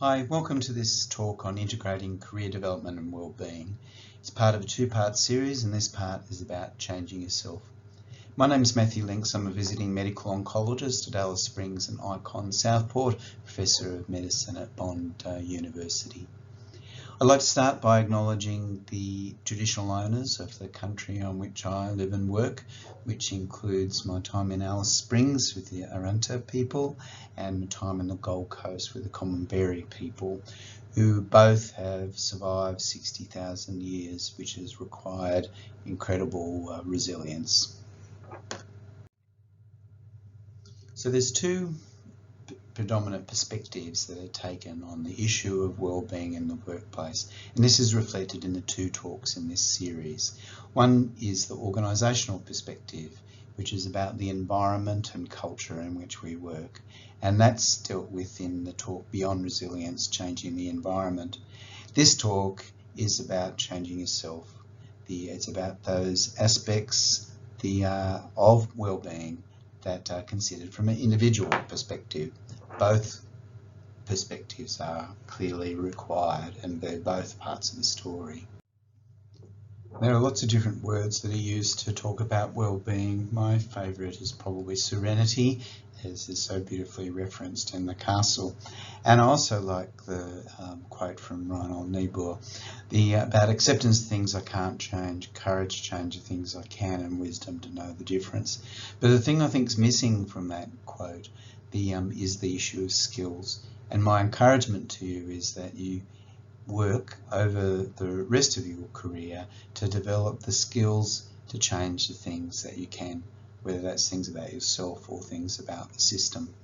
Hi, welcome to this talk on integrating career development and wellbeing. It's part of a two-part series, and this part is about changing yourself. My name is Matthew Links. I'm a visiting medical oncologist at Alice Springs and Icon Southport, Professor of Medicine at Bond University. I'd like to start by acknowledging the traditional owners of the country on which I live and work, which includes my time in Alice Springs with the Arunta people and my time in the Gold Coast with the Commonberry people, who both have survived 60,000 years, which has required incredible resilience. So there's two predominant perspectives that are taken on the issue of well-being in the workplace, and this is reflected in the two talks in this series. One is the organisational perspective, which is about the environment and culture in which we work, and that's dealt with in the talk Beyond Resilience, Changing the Environment. This talk is about changing yourself. It's about those aspects of well-being that are considered from an individual perspective. Both perspectives are clearly required, and they're both parts of the story. There are lots of different words that are used to talk about well-being. My favourite is probably Serenity, as is so beautifully referenced in The Castle. And I also like the quote from Reinhold Niebuhr, about acceptance of things I can't change, courage to change the things I can, and wisdom to know the difference. But the thing I think is missing from that quote is the issue of skills. And my encouragement to you is that you work over the rest of your career to develop the skills to change the things that you can, whether that's things about yourself or things about the system.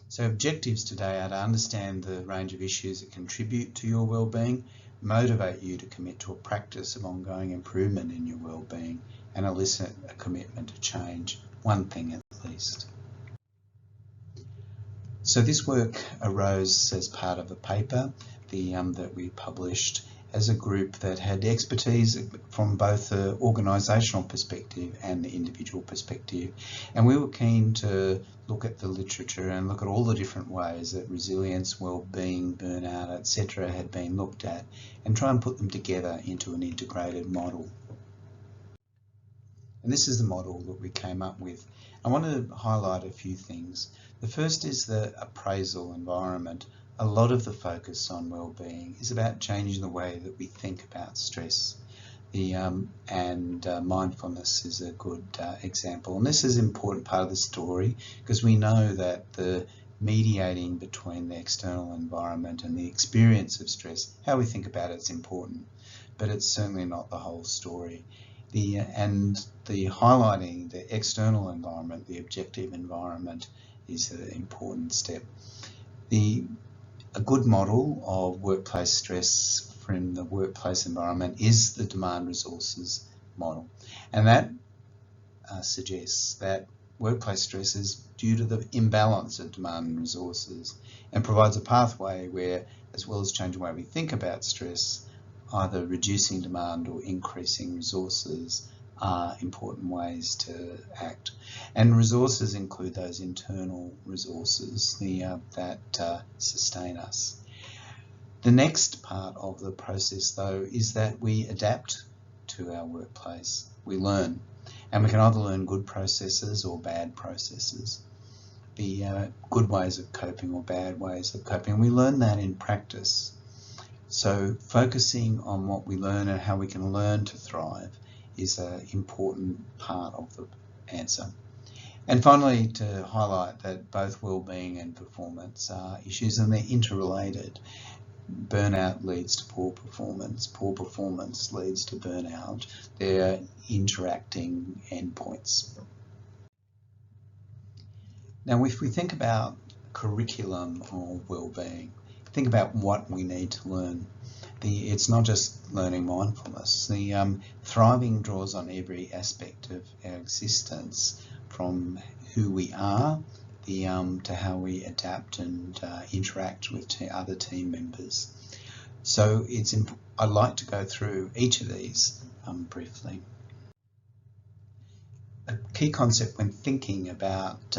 So objectives today are to understand the range of issues that contribute to your well-being, motivate you to commit to a practice of ongoing improvement in your well-being, and elicit a commitment to change one thing at least. So this work arose as part of a paper that we published as a group that had expertise from both the organisational perspective and the individual perspective. And we were keen to look at the literature and look at all the different ways that resilience, well-being, burnout, etc. had been looked at, and try and put them together into an integrated model. And this is the model that we came up with. I want to highlight a few things. The first is the appraisal environment. A lot of the focus on well-being is about changing the way that we think about stress. Mindfulness is a good example. And this is an important part of the story, because we know that the mediating between the external environment and the experience of stress, how we think about it, is important, but it's certainly not the whole story. The highlighting the external environment, the objective environment, is an important step. A good model of workplace stress from the workplace environment is the demand resources model, and that suggests that workplace stress is due to the imbalance of demand and resources, and provides a pathway where, as well as changing the way we think about stress, either reducing demand or increasing resources are important ways to act. And resources include those internal resources that sustain us. The next part of the process, though, is that we adapt to our workplace. We learn, and we can either learn good processes or bad processes, good ways of coping or bad ways of coping. And we learn that in practice. So focusing on what we learn and how we can learn to thrive is an important part of the answer. And finally, to highlight that both well-being and performance are issues, and they're interrelated. Burnout leads to poor performance leads to burnout. They're interacting endpoints. Now, if we think about curriculum or well-being, think about what we need to learn. It's not just learning mindfulness. The thriving draws on every aspect of our existence, from who we are to how we adapt and interact with other team members. So I'd like to go through each of these briefly. A key concept when thinking about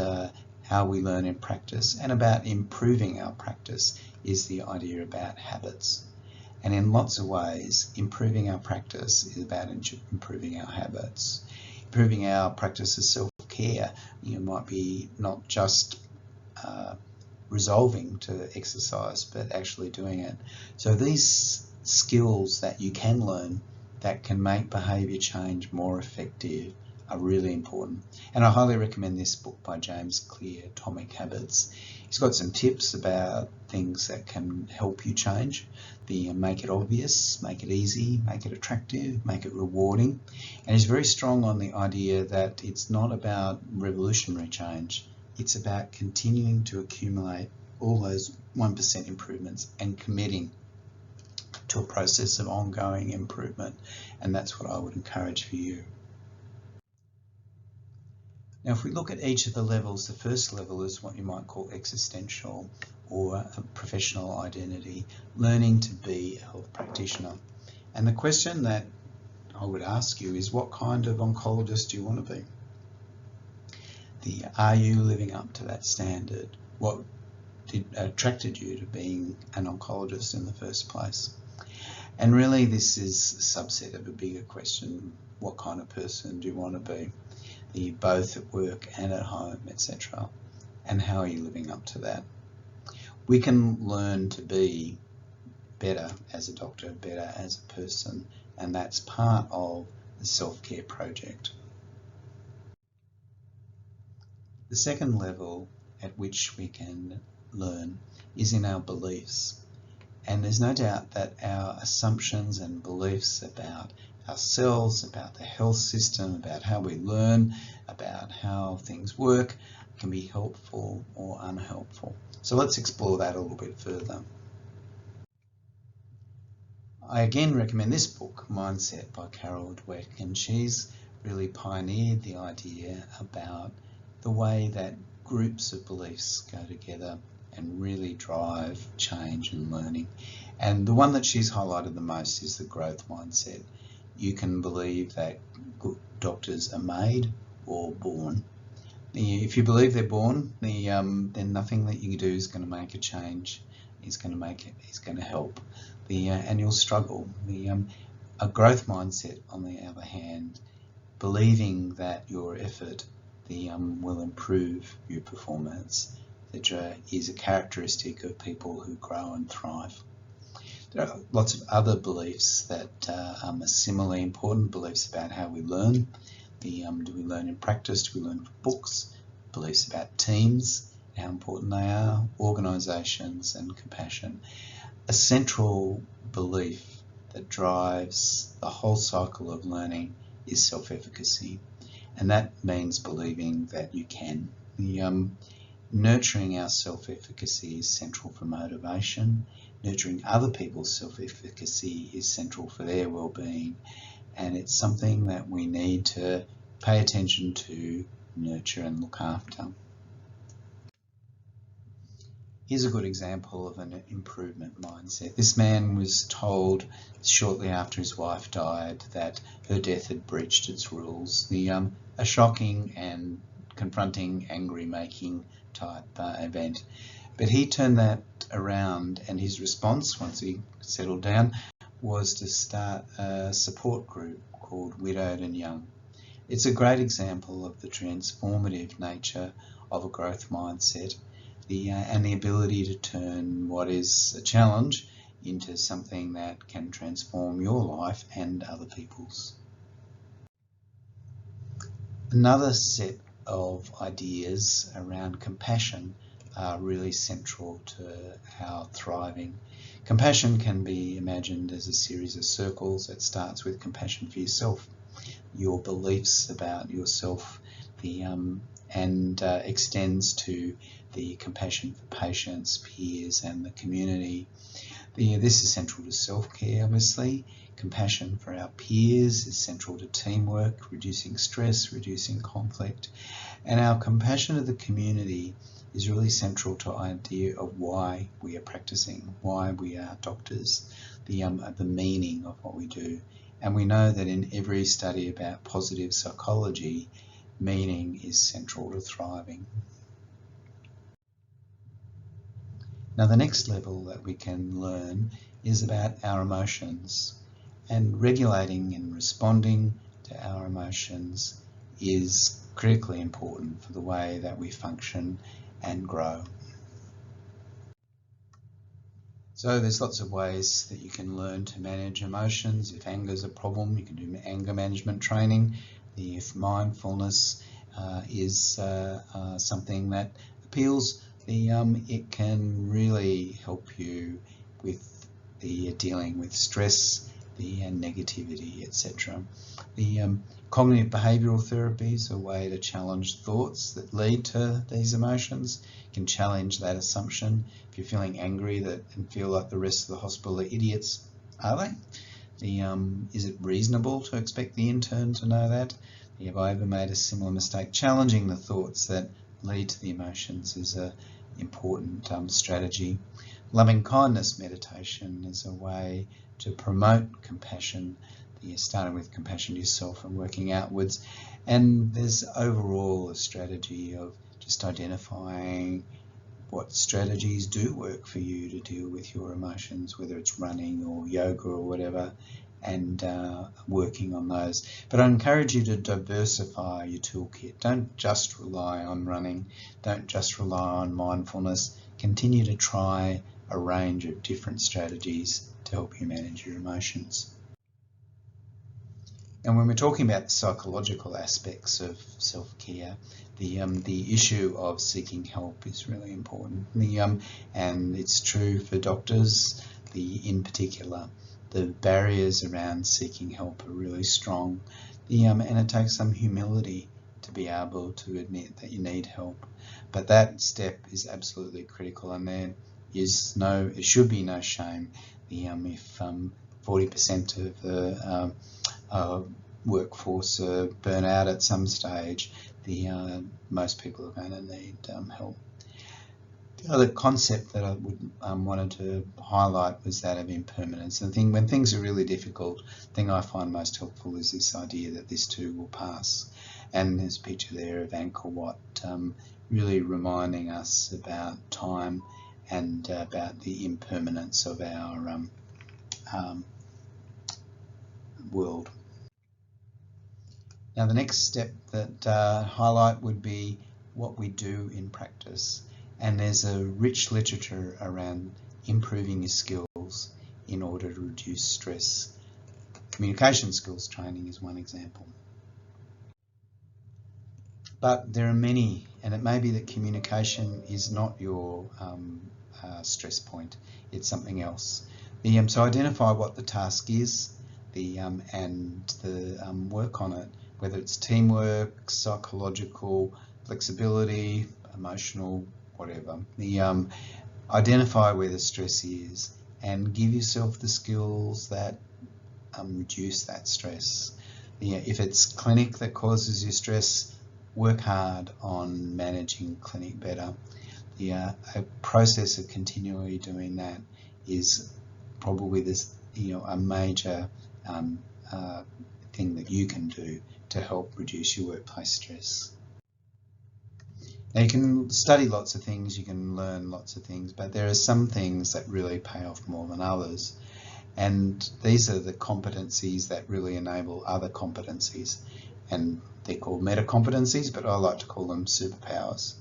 how we learn in practice, and about improving our practice is the idea about habits. And in lots of ways, improving our practice is about improving our habits. Improving our practice of self-care, you might be not just resolving to exercise, but actually doing it. So these skills that you can learn that can make behaviour change more effective are really important. And I highly recommend this book by James Clear, Atomic Habits. He's got some tips about things that can help you change. Make it obvious, make it easy, make it attractive, make it rewarding. And he's very strong on the idea that it's not about revolutionary change. It's about continuing to accumulate all those 1% improvements and committing to a process of ongoing improvement. And that's what I would encourage for you. Now, if we look at each of the levels, the first level is what you might call existential or a professional identity, learning to be a health practitioner. And the question that I would ask you is, what kind of oncologist do you want to be? Are you living up to that standard? What attracted you to being an oncologist in the first place? And really, this is a subset of a bigger question. What kind of person do you want to be? Both at work and at home, etc. And how are you living up to that? We can learn to be better as a doctor, better as a person, and that's part of the self-care project. The second level at which we can learn is in our beliefs. And there's no doubt that our assumptions and beliefs about ourselves, about the health system, about how we learn, about how things work can be helpful or unhelpful. So let's explore that a little bit further. I again recommend this book, Mindset by Carol Dweck, and she's really pioneered the idea about the way that groups of beliefs go together and really drive change and learning. And the one that she's highlighted the most is the growth mindset. You can believe that good doctors are made or born. If you believe they're born, then nothing that you do is going to make a change. It's going to help. And you'll struggle. A growth mindset, on the other hand, believing that your effort will improve your performance, etc., is a characteristic of people who grow and thrive. There are lots of other beliefs that are similarly important, beliefs about how we learn. Do we learn in practice? Do we learn from books? Beliefs about teams, how important they are, organisations, and compassion. A central belief that drives the whole cycle of learning is self-efficacy, and that means believing that you can. Nurturing our self-efficacy is central for motivation. Nurturing other people's self-efficacy is central for their well-being, and it's something that we need to pay attention to, nurture and look after. Here's a good example of an improvement mindset. This man was told shortly after his wife died that her death had breached its rules. A shocking and confronting, angry-making type event. But he turned that around, and his response, once he settled down, was to start a support group called Widowed and Young. It's a great example of the transformative nature of a growth mindset, and the ability to turn what is a challenge into something that can transform your life and other people's. Another set of ideas around compassion are really central to our thriving. Compassion can be imagined as a series of circles that starts with compassion for yourself, your beliefs about yourself, and extends to the compassion for patients, peers, and the community. This is central to self-care, obviously. Compassion for our peers is central to teamwork, reducing stress, reducing conflict. And our compassion of the community is really central to the idea of why we are practicing, why we are doctors, the meaning of what we do. And we know that in every study about positive psychology, meaning is central to thriving. Now the next level that we can learn is about our emotions, and regulating and responding to our emotions is critically important for the way that we function and grow. So there's lots of ways that you can learn to manage emotions. If anger is a problem, you can do anger management training. If mindfulness is something that appeals, it can really help you with the dealing with stress, the negativity, etc. The cognitive behavioural therapy is a way to challenge thoughts that lead to these emotions. You can challenge that assumption. If you're feeling angry and feel like the rest of the hospital are idiots, are they? Is it reasonable to expect the intern to know that? Have I ever made a similar mistake? Challenging the thoughts that lead to the emotions is an important strategy. Loving kindness meditation is a way to promote compassion. You're starting with compassion to yourself and working outwards. And there's overall a strategy of just identifying what strategies do work for you to deal with your emotions, whether it's running or yoga or whatever, and working on those. But I encourage you to diversify your toolkit. Don't just rely on running. Don't just rely on mindfulness. Continue to try a range of different strategies to help you manage your emotions. And when we're talking about the psychological aspects of self-care, the issue of seeking help is really important. And it's true for doctors, in particular. The barriers around seeking help are really strong. And it takes some humility to be able to admit that you need help. But that step is absolutely critical, and there should be no shame. If 40% of the workforce burn out at some stage, most people are going to need help. The other concept that I would wanted to highlight was that of impermanence. And when things are really difficult, the thing I find most helpful is this idea that this too will pass. And there's a picture there of Angkor Wat, really reminding us about time and about the impermanence of our world. Now the next step that highlight would be what we do in practice. And there's a rich literature around improving your skills in order to reduce stress. Communication skills training is one example. But there are many, and it may be that communication is not your stress point, it's something else. So identify what the task is, and work on it, whether it's teamwork, psychological, flexibility, emotional, whatever. Identify where the stress is and give yourself the skills that reduce that stress. If it's clinic that causes you stress, work hard on managing clinic better. A process of continually doing that is probably a major thing that you can do to help reduce your workplace stress. Now you can study lots of things, you can learn lots of things, but there are some things that really pay off more than others. And these are the competencies that really enable other competencies. And they're called meta competencies, but I like to call them superpowers.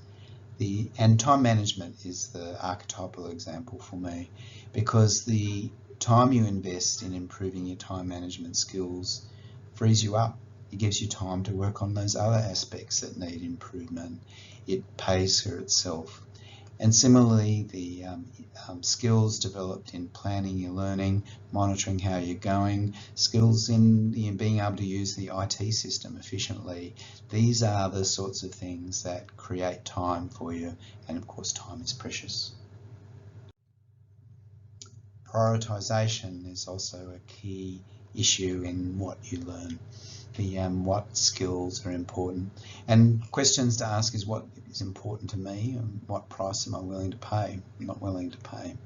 And time management is the archetypal example for me, because the time you invest in improving your time management skills frees you up. It gives you time to work on those other aspects that need improvement. It pays for itself. And similarly, the skills developed in planning your learning, monitoring how you're going, skills in being able to use the IT system efficiently, these are the sorts of things that create time for you. And of course, time is precious. Prioritization is also a key issue in what you learn. What skills are important, and questions to ask is what is important to me and what price am I willing to pay, not willing to pay.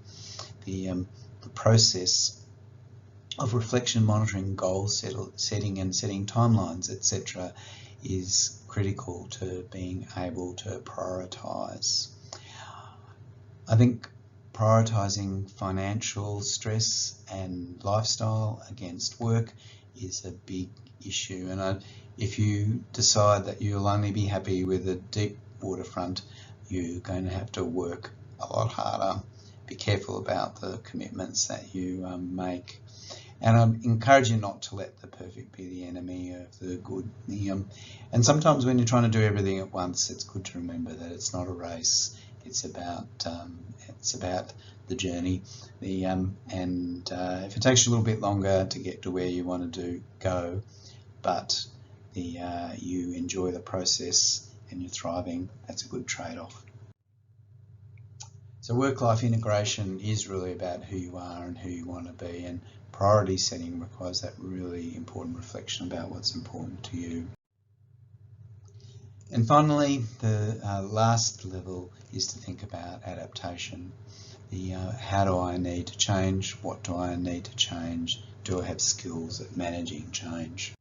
The process of reflection, monitoring, goal setting and setting timelines, etc. is critical to being able to prioritize. I think prioritising financial stress and lifestyle against work is a big issue. And if you decide that you'll only be happy with a deep waterfront, you're going to have to work a lot harder. Be careful about the commitments that you make. And I encourage you not to let the perfect be the enemy of the good. And sometimes when you're trying to do everything at once, it's good to remember that it's not a race. It's about the journey. If it takes you a little bit longer to get to where you want to go, but you enjoy the process and you're thriving, that's a good trade-off. So work-life integration is really about who you are and who you want to be, and priority setting requires that really important reflection about what's important to you. And finally, the last level is to think about adaptation. How do I need to change? What do I need to change? Do I have skills at managing change?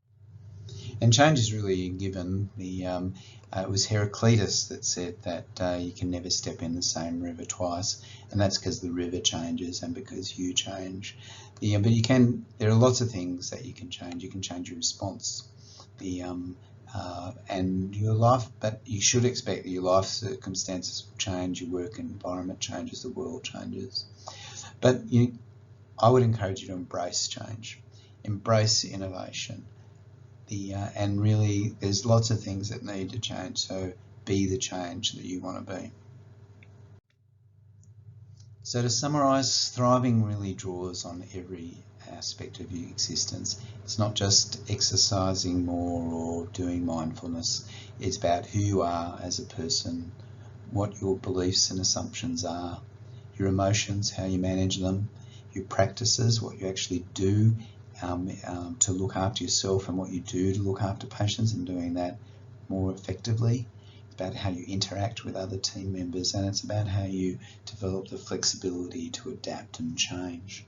And change is really given. It was Heraclitus that said that you can never step in the same river twice, and that's because the river changes and because you change. But you can. There are lots of things that you can change. You can change your response, and your life. But you should expect that your life circumstances will change. Your work environment changes. The world changes. But I would encourage you to embrace change, embrace innovation. And really, there's lots of things that need to change, so be the change that you want to be. So to summarise, thriving really draws on every aspect of your existence. It's not just exercising more or doing mindfulness. It's about who you are as a person, what your beliefs and assumptions are, your emotions, how you manage them, your practices, what you actually do to look after yourself, and what you do to look after patients and doing that more effectively. It's about how you interact with other team members, and it's about how you develop the flexibility to adapt and change.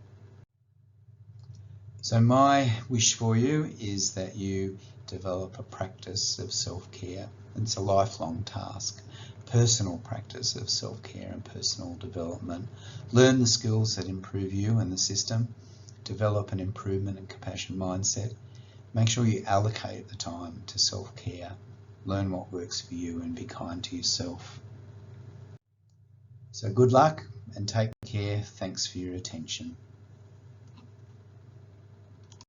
So my wish for you is that you develop a practice of self-care. It's a lifelong task. Personal practice of self-care and personal development. Learn the skills that improve you and the system. Develop an improvement and compassion mindset. Make sure you allocate the time to self-care. Learn what works for you and be kind to yourself. So good luck and take care. Thanks for your attention.